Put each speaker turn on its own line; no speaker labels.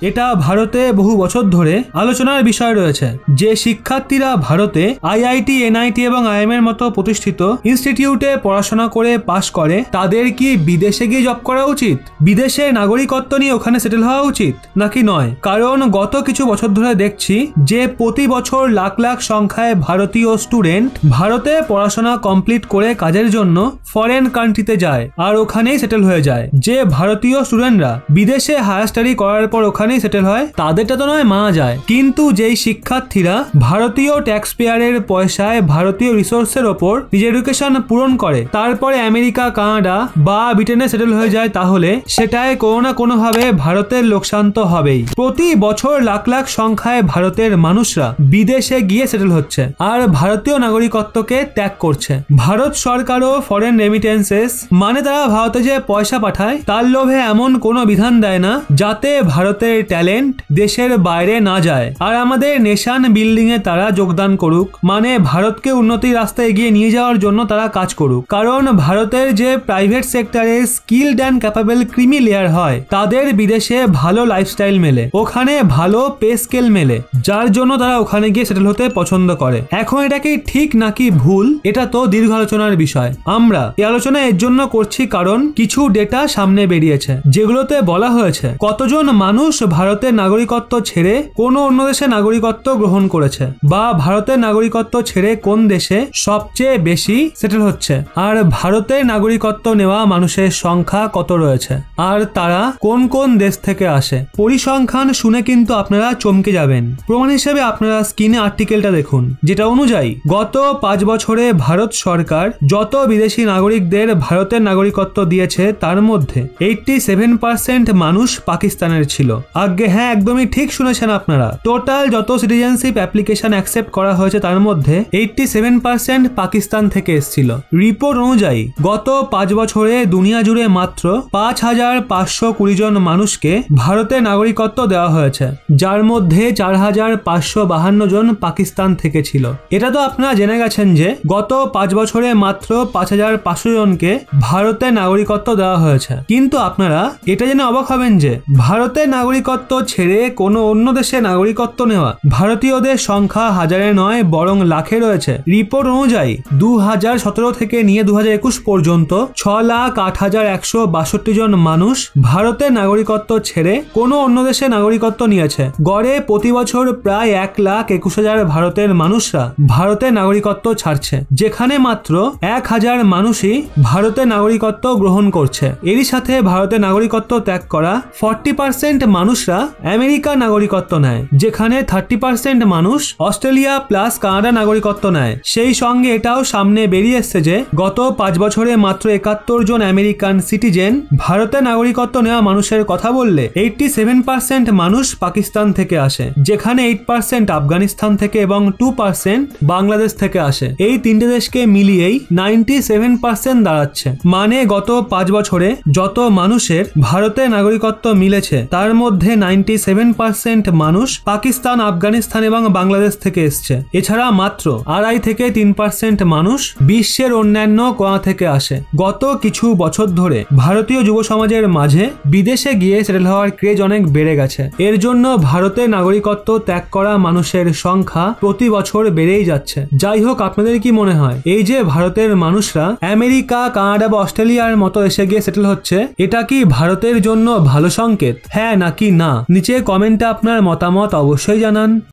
এটা ভারতে বহু বছর ধরে আলোচনার বিষয় রয়েছে যে শিক্ষার্থীরা ভারতে আইআইটি, এনআইটি এবং আইএম এর মতো প্রতিষ্ঠিত ইনস্টিটিউটে পড়াশোনা করে পাশ করে তাদের কি বিদেশে গিয়ে জব করা উচিত, বিদেশে নাগরিকত্ব নিয়ে ওখানে সেটেল হওয়া উচিত নাকি নয়? কারণ গত কিছু বছর ধরে দেখছি যে প্রতি বছর লাখ লাখ সংখ্যায় ভারতীয় স্টুডেন্ট ভারতে পড়াশোনা কমপ্লিট করে কাজের জন্য ফরেন কান্ট্রিতে যায় আর ওখানেই সেটেল হয়ে যায়। যে ভারতীয় স্টুডেন্টরা বিদেশে হায়ার স্টাডি করার পর ওখানেই সেটেল হয় তাদেরটা তো নয় মানা যায়, কিন্তু যেই শিক্ষার্থীরা ভারতীয় ট্যাক্স পেয়ারের পয়সায় ভারতীয় রিসোর্সের ওপর নিজের এডুকেশন পূরণ করে তারপরে আমেরিকা, কানাডা বা ব্রিটেনে সেটেল হয়ে যায়, তাহলে সেটায় কোনো না কোনোভাবে ভারতের লোকসান তো হবেই। প্রতি বছর লাখ লাখ সংখ্যায় ভারতের মানুষরা বিদেশে গিয়ে সেটেল হচ্ছে আর ভারতীয় নাগরিকত্বকে ত্যাগ করছে। ভারত সরকারও ফরেন রেমিটেন্সেস মানে তারা ভারতে যে পয়সা পাঠায় তার লোভে এমন কোনো বিধান দেয় না যাতে ভারতের ট্যালেন্ট দেশের বাইরে না যায় আর আমাদের নেশন বিল্ডিং এ তারা যোগদান করুক, মানে ভারতকে উন্নতির রাস্তায় এগিয়ে নিয়ে যাওয়ার জন্য তারা কাজ করুক। কারণ ভারতের যে প্রাইভেট সেক্টরে skilled and capable creamy layer হয় তাদের বিদেশে ভালো লাইফস্টাইল মেলে, ওখানে ভালো পে স্কেল মেলে, যার জন্য তারা ওখানে গিয়ে সেটেল হতে পছন্দ করে। এখন এটা কি ঠিক নাকি ভুল এটা তো দীর্ঘ আলোচনার বিষয়। আমরা এই আলোচনা এর জন্য করছি কারণ কিছু ডেটা সামনে বেরিয়েছে যেগুলোতে বলা হয়েছে কতজন মানুষ ভারতের নাগরিকত্ব ছেড়ে কোনো অন্য দেশে নাগরিকত্ব গ্রহণ করেছে বা ভারতের নাগরিকত্ব ছেড়ে কোন দেশে সবচেয়ে বেশি সেটেল হচ্ছে আর ভারতের নাগরিকত্ব নেওয়া মানুষের সংখ্যা কত রয়েছে আর তারা কোন কোন দেশ থেকে আসে। পরিসংখ্যান শুনে কিন্তু আপনারা চমকে যাবেন। প্রমাণ হিসেবে আপনারা স্ক্রিনে আর্টিকেলটা দেখুন, যেটা অনুযায়ী গত 5 বছরে ভারত সরকার যত বিদেশি নাগরিকদের ভারতের নাগরিকত্ব দিয়েছে তার মধ্যে 87% মানুষ পাকিস্তানের ছিল। আগে হ্যাঁ, একদমই ঠিক শুনেছেন আপনারা। টোটাল যত সিটিজেনশিপ অ্যাপ্লিকেশন অ্যাকসেপ্ট করা হয়েছে তার মধ্যে 87% পাকিস্তান থেকে এসেছিল। রিপোর্ট অনুযায়ী গত 5 বছরে দুনিয়া জুড়ে মাত্র 5520 জন মানুষকে ভারতের নাগরিকত্ব দেওয়া হয়েছে, যার মধ্যে 4552 জন পাকিস্তান থেকে ছিল। এটা তো আপনারা জেনে গেছেন যে গত 5 বছরে মাত্র 5500 জনকে ভারতের নাগরিকত্ব দেওয়া হয়েছে, কিন্তু আপনারা এটা জেনে অবাক হবেন যে ভারতের নাগরিকত্ব ছেড়ে কোনো অন্য দেশে নাগরিকত্ব নেওয়া ভারতীয়দের সংখ্যা হাজারে নয় বরং লাখে রয়েছে। রিপোর্ট অনুযায়ী 2017 থেকে নিয়ে 2021 পর্যন্ত 6,08,162 জন মানুষ ভারতের নাগরিকত্ব ছেড়ে কোনো অন্য দেশে নাগরিকত্ব নিয়েছে। গড়ে প্রতি বছর প্রায় 1,21,000 ভারতের মানুষরা ভারতের নাগরিকত্ব ছাড়ছে, যেখানে মাত্র 1000 মানুষই ভারতের নাগরিকত্ব গ্রহণ করছে। এরই সাথে ভারতের নাগরিকত্ব ত্যাগ করা 40% মানুষরা আমেরিকার নাগরিকত্ব নেয়, যেখানে 30% মানুষ অস্ট্রেলিয়া প্লাস কানাডা নাগরিকত্ব নেয়। সেই সঙ্গে এটাও সামনে বেরিয়ে এসছে যে গত 5 বছরে মাত্র 71 জন আমেরিকান সিটিজেন ভারতের নাগরিকত্ব নেওয়া মানুষের কথা বললে 87% মানুষ পাকিস্তান থেকে আসে, যেখানে 8% আফগানিস্তান থেকে এবং 2% বাংলাদেশ থেকে আসে। এই তিনটে দেশকে মিলিয়েই 97% দাঁড়াচ্ছে। মানে গত 5 বছরে যত মানুষের ভারতের নাগরিকত্ব মিলেছে তার মধ্যে 97% মানুষ পাকিস্তান, আফগানিস্তান এবং বাংলাদেশ থেকে এসছে। এছাড়া মাত্র 2.5 থেকে 3% মানুষ বিশ্বের অন্যান্য কোণা থেকে আসে। গত কিছু বছর ধরে ভারতীয় যুব সমাজের মাঝে বিদেশে গিয়ে সেটেল হওয়ার ক্রেজ অনেক বেড়ে গেছে। এর জন্য ভারতের নাগরিকত্ব ত্যাগ করা মানুষের সংখ্যা প্রতি বছর বেড়েই যাচ্ছে। যাই হোক, আপনাদের কি মনে হয় এই যে ভারতের মানুষরা আমেরিকা, কানাডা বা অস্ট্রেলিয়ার মতো এসে গিয়ে সেটেল হচ্ছে, এটা কি ভারতের জন্য ভালো সংকেত, হ্যাঁ নাকি না? নিচে কমেন্টে আপনার মতামত অবশ্যই জানান।